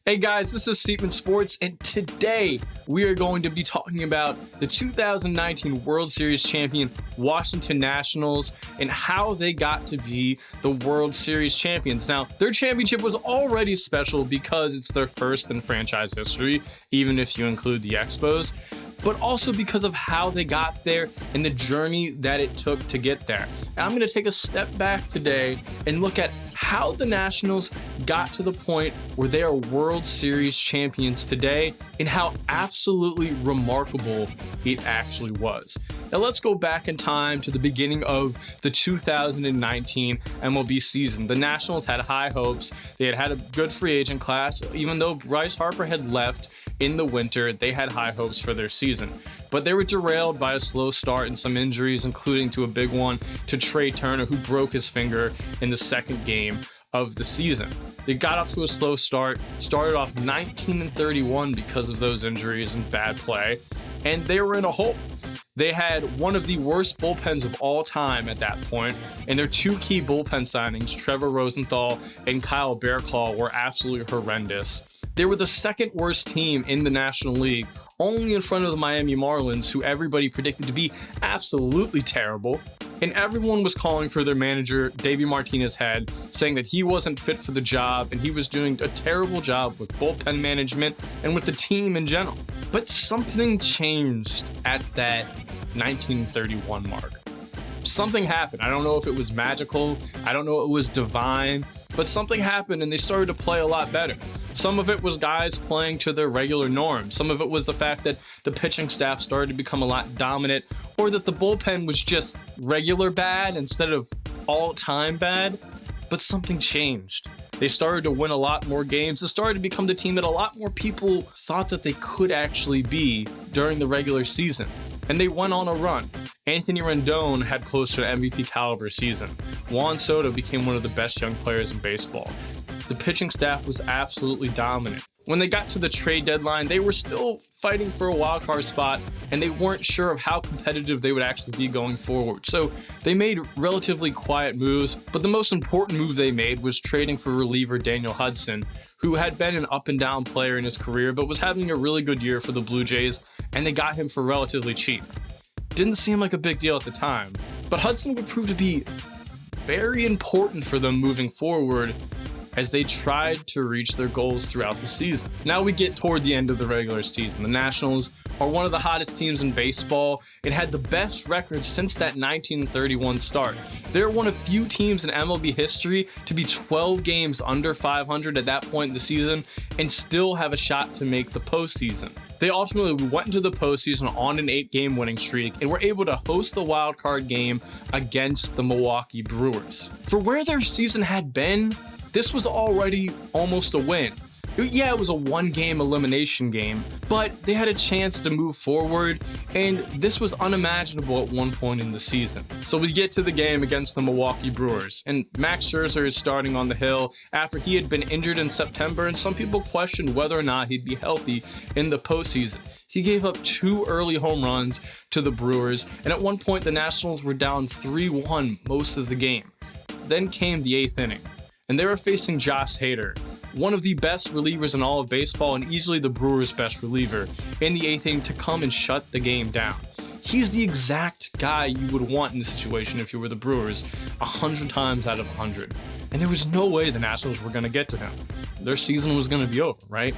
Hey guys, this is Seatman Sports, and today we are going to be talking about the 2019 World Series champion Washington Nationals and how they got to be the World Series champions. Now, their championship was already special because it's their first in franchise history, even if you include the Expos, but also because of how they got there and the journey that it took to get there. And I'm going to take a step back today and look at how the Nationals got to the point where they are World Series champions today and how absolutely remarkable it actually was. Now let's go back in time to the beginning of the 2019 MLB season. The Nationals had high hopes. They had a good free agent class. Even though Bryce Harper had left in the winter, they had high hopes for their season. But they were derailed by a slow start and some injuries, including to a big one to Trey Turner, who broke his finger in the second game of the season. They got off to a slow start, started off 19-31 because of those injuries and bad play, and they were in a hole. They had one of the worst bullpens of all time at that point, and their two key bullpen signings, Trevor Rosenthal and Kyle Bearclaw, were absolutely horrendous. They were the second worst team in the National League, only in front of the Miami Marlins, who everybody predicted to be absolutely terrible. And everyone was calling for their manager, Davey Martinez's head, saying that he wasn't fit for the job and he was doing a terrible job with bullpen management and with the team in general. But something changed at that 1931 mark. Something happened. I don't know if it was magical. I don't know if it was divine, but something happened and they started to play a lot better. Some of it was guys playing to their regular norms. Some of it was the fact that the pitching staff started to become a lot dominant, or that the bullpen was just regular bad instead of all-time bad. But something changed. They started to win a lot more games. It started to become the team that a lot more people thought that they could actually be during the regular season. And they went on a run. Anthony Rendon had close to an MVP caliber season. Juan Soto became one of the best young players in baseball. The pitching staff was absolutely dominant. When they got to the trade deadline, they were still fighting for a wild card spot, and they weren't sure of how competitive they would actually be going forward. So they made relatively quiet moves, but the most important move they made was trading for reliever Daniel Hudson, who had been an up and down player in his career, but was having a really good year for the Blue Jays, and they got him for relatively cheap. Didn't seem like a big deal at the time, but Hudson would prove to be very important for them moving forward as they tried to reach their goals throughout the season. Now we get toward the end of the regular season. The Nationals are one of the hottest teams in baseball and had the best record since that 1931 start. They're one of few teams in MLB history to be 12 games under 500 at that point in the season and still have a shot to make the postseason. They ultimately went into the postseason on an 8-game winning streak and were able to host the wild card game against the Milwaukee Brewers. For where their season had been, this was already almost a win. Yeah, it was a one-game elimination game, but they had a chance to move forward, and this was unimaginable at one point in the season. So we get to the game against the Milwaukee Brewers, and Max Scherzer is starting on the hill after he had been injured in September, and some people questioned whether or not he'd be healthy in the postseason. He gave up 2 early home runs to the Brewers, and at one point the Nationals were down 3-1 most of the game. Then came the 8th inning, and they were facing Josh Hader, one of the best relievers in all of baseball and easily the Brewers' best reliever, in the 8th inning to come and shut the game down. He's the exact guy you would want in this situation if you were the Brewers, 100 times out of 100. And there was no way the Nationals were going to get to him. Their season was going to be over, right?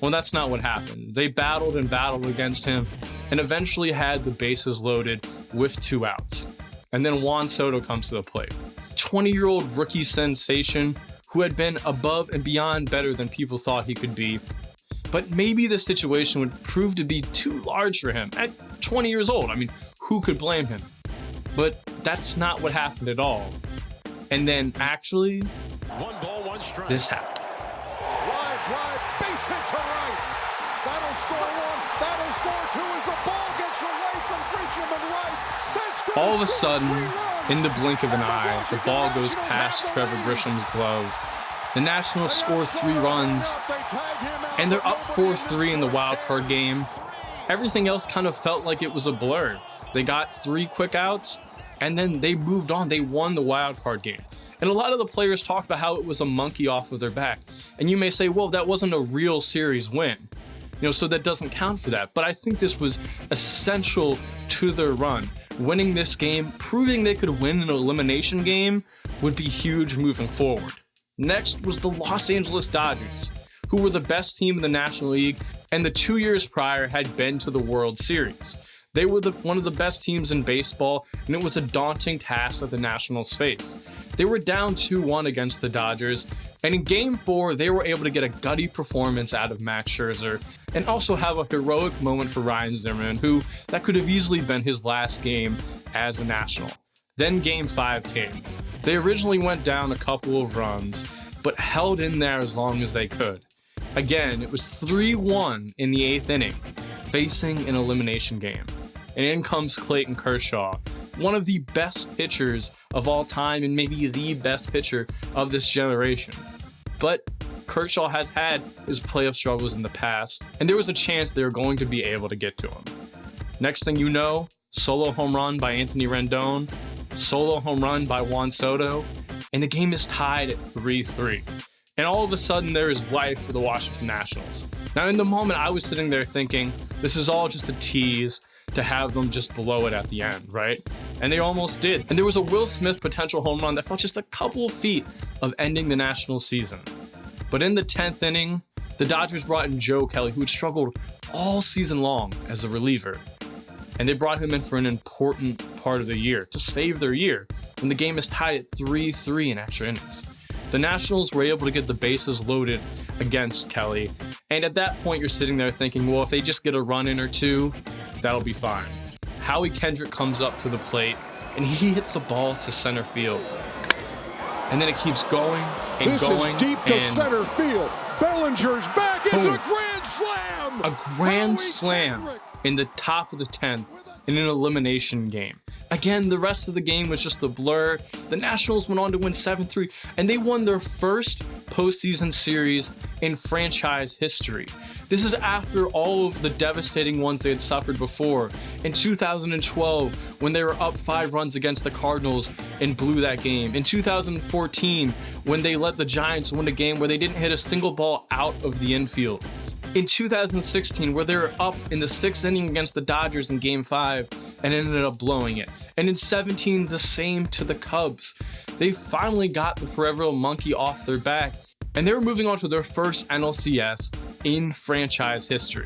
Well, that's not what happened. They battled and battled against him and eventually had the bases loaded with 2 outs. And then Juan Soto comes to the plate. 20-year-old rookie sensation who had been above and beyond better than people thought he could be. But maybe the situation would prove to be too large for him at 20 years old. I mean, who could blame him? But that's not what happened at all. And then actually, 1 ball, 1 strike. This happened. Line drive, base hit to right. That'll score 1. That'll score 2 as the ball gets away from Grisham and right. All of a sudden, in the blink of an eye, the ball goes past Trevor Grisham's glove. The Nationals score 3 runs, and they're up 4-3 in the wild card game. Everything else kind of felt like it was a blur. They got 3 quick outs, and then they moved on. They won the wild card game. And a lot of the players talked about how it was a monkey off of their back. And you may say, well, that wasn't a real series win, so that doesn't count for that. But I think this was essential to their run. Winning this game, proving they could win an elimination game, would be huge moving forward. Next was the Los Angeles Dodgers, who were the best team in the National League and the 2 years prior had been to the World Series. They were one of the best teams in baseball, and it was a daunting task that the Nationals faced. They were down 2-1 against the Dodgers, and in Game 4, they were able to get a gutty performance out of Max Scherzer and also have a heroic moment for Ryan Zimmerman, who that could have easily been his last game as a National. Then Game 5 came. They originally went down a couple of runs, but held in there as long as they could. Again, it was 3-1 in the 8th inning, facing an elimination game. And in comes Clayton Kershaw, one of the best pitchers of all time and maybe the best pitcher of this generation. But Kershaw has had his playoff struggles in the past, and there was a chance they were going to be able to get to him. Next thing you know, solo home run by Anthony Rendon, solo home run by Juan Soto, and the game is tied at 3-3. And all of a sudden, there is life for the Washington Nationals. Now, in the moment, I was sitting there thinking, this is all just a tease to have them just blow it at the end, right? And they almost did. And there was a Will Smith potential home run that fell just a couple of feet of ending the Nationals season. But in the 10th inning, the Dodgers brought in Joe Kelly, who had struggled all season long as a reliever. And they brought him in for an important part of the year, to save their year, when the game is tied at 3-3 in extra innings. The Nationals were able to get the bases loaded against Kelly, and at that point you're sitting there thinking, well, if they just get a run in or two, that'll be fine. Howie Kendrick comes up to the plate, and he hits a ball to center field. And then it keeps going and this going. This is deep to center field. Bellinger's back. It's a grand slam. A grand slam in the top of the 10th in an elimination game. Again, the rest of the game was just a blur. The Nationals went on to win 7-3, and they won their first postseason series in franchise history. This is after all of the devastating ones they had suffered before. In 2012, when they were up 5 runs against the Cardinals and blew that game. In 2014, when they let the Giants win a game where they didn't hit a single ball out of the infield. In 2016, where they were up in the 6th inning against the Dodgers in Game 5 and ended up blowing it. And in 17, the same to the Cubs. They finally got the proverbial monkey off their back, and they were moving on to their first NLCS in franchise history.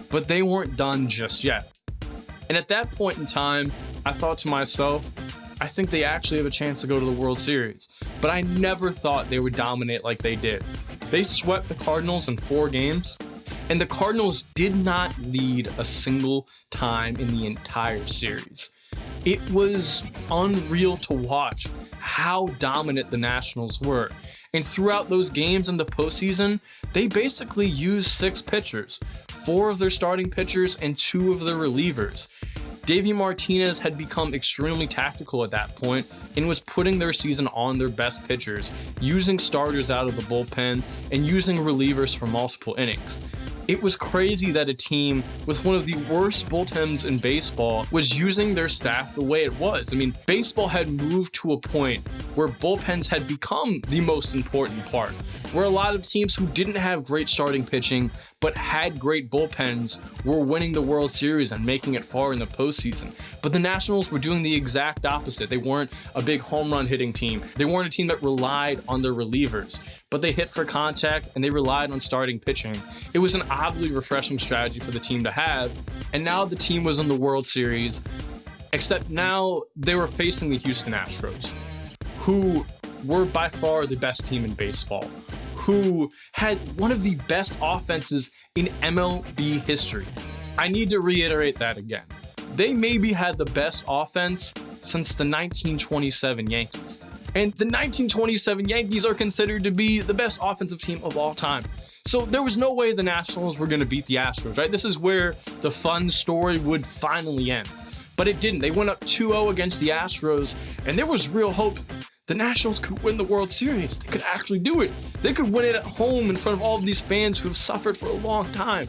But they weren't done just yet. And at that point in time, I thought to myself, I think they actually have a chance to go to the World Series. But I never thought they would dominate like they did. They swept the Cardinals in 4 games. And the Cardinals did not lead a single time in the entire series. It was unreal to watch how dominant the Nationals were. And throughout those games in the postseason, they basically used 6 pitchers, 4 of their starting pitchers and 2 of their relievers. Davey Martinez had become extremely tactical at that point and was putting their season on their best pitchers, using starters out of the bullpen and using relievers for multiple innings. It was crazy that a team with one of the worst bullpens in baseball was using their staff the way it was. I mean, baseball had moved to a point where bullpens had become the most important part, where a lot of teams who didn't have great starting pitching but had great bullpens were winning the World Series and making it far in the postseason. But the Nationals were doing the exact opposite. They weren't a big home run hitting team. They weren't a team that relied on their relievers, but they hit for contact and they relied on starting pitching. It was an oddly refreshing strategy for the team to have, and now the team was in the World Series, except now they were facing the Houston Astros, who were by far the best team in baseball, who had one of the best offenses in MLB history. I need to reiterate that again. They maybe had the best offense since the 1927 Yankees. And the 1927 Yankees are considered to be the best offensive team of all time. So there was no way the Nationals were going to beat the Astros, right? This is where the fun story would finally end. But it didn't. They went up 2-0 against the Astros, and there was real hope the Nationals could win the World Series. They could actually do it. They could win it at home in front of all of these fans who have suffered for a long time.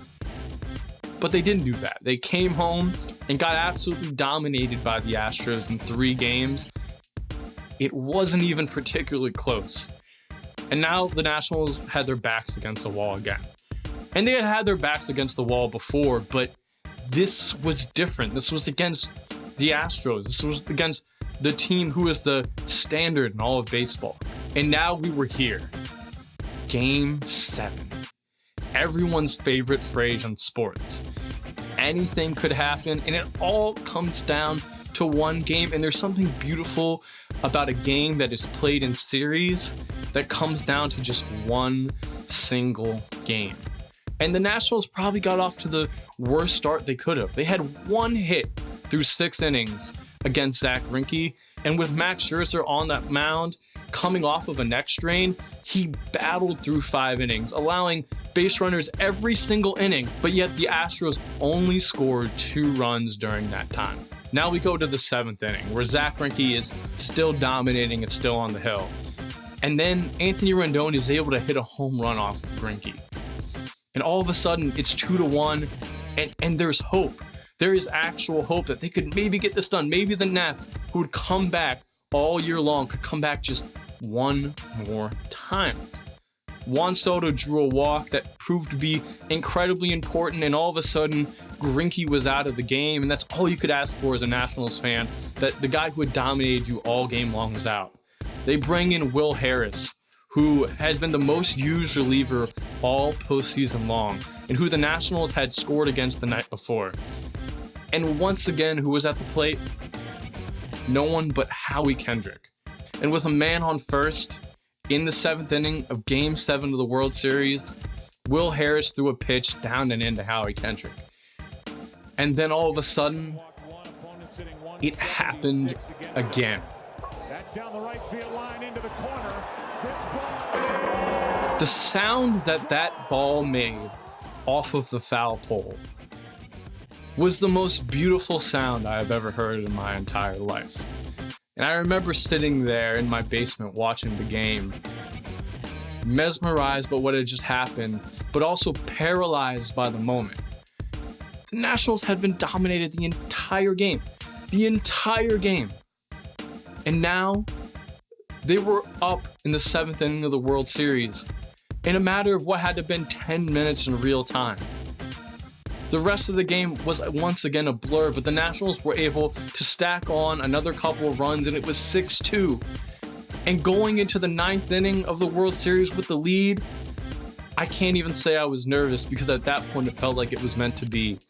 But they didn't do that. They came home and got absolutely dominated by the Astros in 3 games. It wasn't even particularly close. And now the Nationals had their backs against the wall again. And they had their backs against the wall before, but this was different. This was against the Astros. This was against the team who is the standard in all of baseball. And now we were here. Game 7. Everyone's favorite phrase in sports. Anything could happen, and it all comes down to one game. And there's something beautiful about a game that is played in series that comes down to just one single game. And the Nationals probably got off to the worst start they could have. They had one hit through 6 innings against Zach Greinke, and with Max Scherzer on that mound, coming off of a neck strain, he battled through 5 innings, allowing base runners every single inning, but yet the Astros only scored 2 runs during that time. Now we go to the 7th inning, where Zach Greinke is still dominating and still on the hill. And then Anthony Rendon is able to hit a home run off of Greinke. And all of a sudden, it's 2-1, and there's hope. There is actual hope that they could maybe get this done. Maybe the Nats, who would come back all year long, could come back just one more time. Juan Soto drew a walk that proved to be incredibly important, and all of a sudden, Greinke was out of the game, and that's all you could ask for as a Nationals fan, that the guy who had dominated you all game long was out. They bring in Will Harris, who had been the most used reliever all postseason long, and who the Nationals had scored against the night before. And once again, who was at the plate? No one but Howie Kendrick. And with a man on first, in the 7th inning of Game 7 of the World Series, Will Harris threw a pitch down and into Howie Kendrick. And then all of a sudden, it happened again. That's down the right field line into the corner. The sound that ball made off of the foul pole was the most beautiful sound I have ever heard in my entire life. And I remember sitting there in my basement watching the game, mesmerized by what had just happened, but also paralyzed by the moment. The Nationals had been dominated the entire game. The entire game. And now, they were up in the 7th inning of the World Series in a matter of what had to have been 10 minutes in real time. The rest of the game was once again a blur, but the Nationals were able to stack on another couple of runs, and it was 6-2. And going into the 9th inning of the World Series with the lead, I can't even say I was nervous, because at that point it felt like it was meant to be.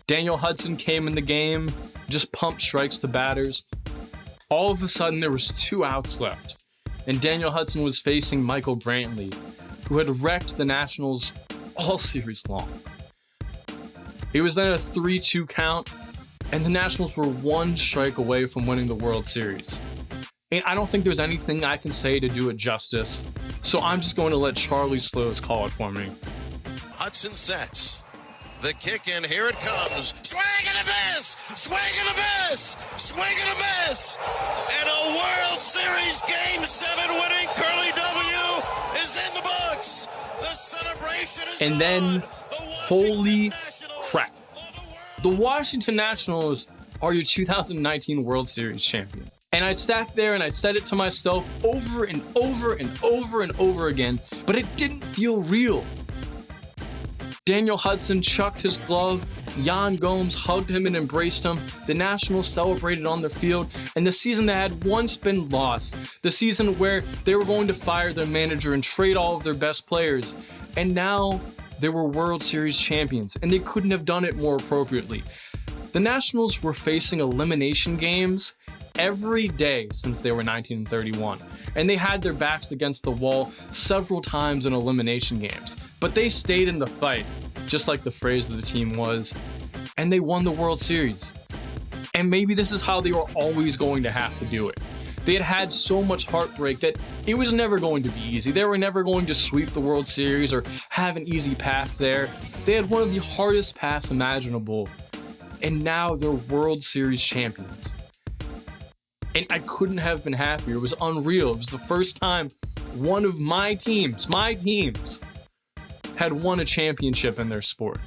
Daniel Hudson came in the game, just pumped strikes to batters. All of a sudden, there was 2 outs left, and Daniel Hudson was facing Michael Brantley, who had wrecked the Nationals all series long. It was then a 3-2 count, and the Nationals were 1 strike away from winning the World Series. And I don't think there's anything I can say to do it justice, so I'm just going to let Charlie Slows call it for me. Hudson sets. The kick, and here it comes. Swing and a miss! Swing and a miss! Swing and a miss! And a World Series Game 7 winning Curly W is in the books. The celebration is and then, holy crap. The Washington Nationals are your 2019 World Series champion. And I sat there and I said it to myself over and over and over and over again, but it didn't feel real. Daniel Hudson chucked his glove, Yan Gomes hugged him and embraced him, the Nationals celebrated on the field, and the season that had once been lost, the season where they were going to fire their manager and trade all of their best players, and now they were World Series champions, and they couldn't have done it more appropriately. The Nationals were facing elimination games every day since they were 1931, and they had their backs against the wall several times in elimination games, but they stayed in the fight, just like the phrase of the team was, and they won the World Series. And maybe this is how they were always going to have to do it. They had had so much heartbreak that it was never going to be easy. They were never going to sweep the World Series or have an easy path there. They had one of the hardest paths imaginable, and now they're World Series champions. And I couldn't have been happier. It was unreal. It was the first time one of my teams, had won a championship in their sport.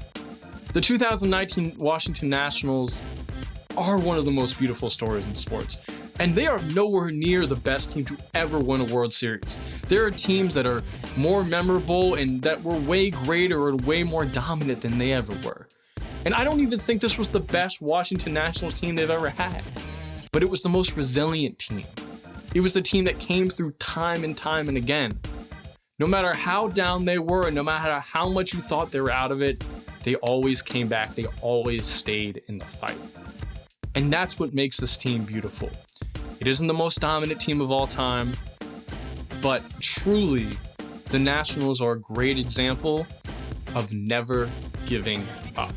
The 2019 Washington Nationals are one of the most beautiful stories in sports. And they are nowhere near the best team to ever win a World Series. There are teams that are more memorable and that were way greater and way more dominant than they ever were. And I don't even think this was the best Washington Nationals team they've ever had. But it was the most resilient team. It was the team that came through time and again. No matter how down they were, and no matter how much you thought they were out of it, they always came back. They always stayed in the fight. And that's what makes this team beautiful. It isn't the most dominant team of all time, but truly, the Nationals are a great example of never giving up.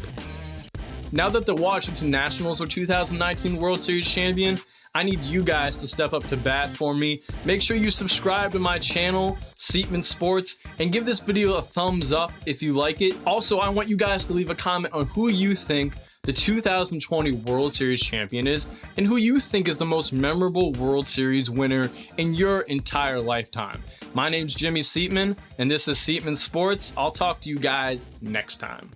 Now that the Washington Nationals are 2019 World Series champion, I need you guys to step up to bat for me. Make sure you subscribe to my channel, Seatman Sports, and give this video a thumbs up if you like it. Also, I want you guys to leave a comment on who you think the 2020 World Series champion is and who you think is the most memorable World Series winner in your entire lifetime. My name's Jimmy Seatman, and this is Seatman Sports. I'll talk to you guys next time.